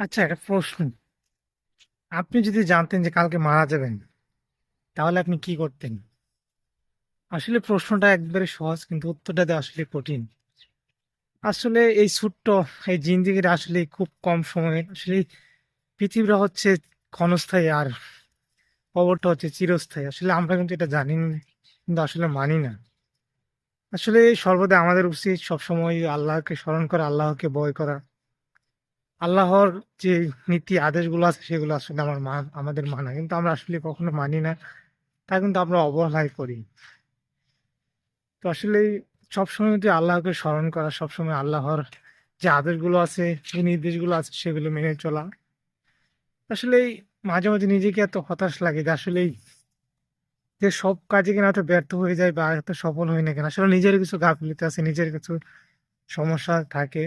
আচ্ছা, একটা প্রশ্ন। আপনি যদি জানতেন যে কালকে মারা যাবেন, তাহলে আপনি কি করতেন? আসলে প্রশ্নটা একবারে সহজ, কিন্তু উত্তরটা দেওয়া আসলে কঠিন। আসলে এই ছোট্ট এই জিন্দেগিটা আসলে খুব কম সময়ে আসলে পৃথিবীটা হচ্ছে ক্ষণস্থায়ী, আর কবরটা হচ্ছে চিরস্থায়ী। আসলে আমরা কিন্তু এটা জানি না, কিন্তু আসলে মানি না। আসলে সর্বদা আমাদের উচিত সবসময় আল্লাহকে স্মরণ করা, আল্লাহকে ভয় করা। আল্লাহর যে নীতি আদেশগুলো আছে সেগুলো আসলে আমাদের মানা, কিন্তু আমরা আসলে কখনো মানি না। তা কিন্তু আমরা অবহেলাই করি। তো আসলে সবসময় যদি আল্লাহকে স্মরণ করা, সবসময় আল্লাহর যে আদেশগুলো আছে, যে নির্দেশগুলো আছে সেগুলো মেনে চলা। আসলে মাঝে মাঝে নিজেকে এত হতাশ লাগে যে আসলে যে সব কাজে কিনা এত ব্যর্থ হয়ে যায় বা এত সফল হই না কেন, আসলে নিজের কিছু গাফিলতি আছে, নিজের কিছু সমস্যা থাকে।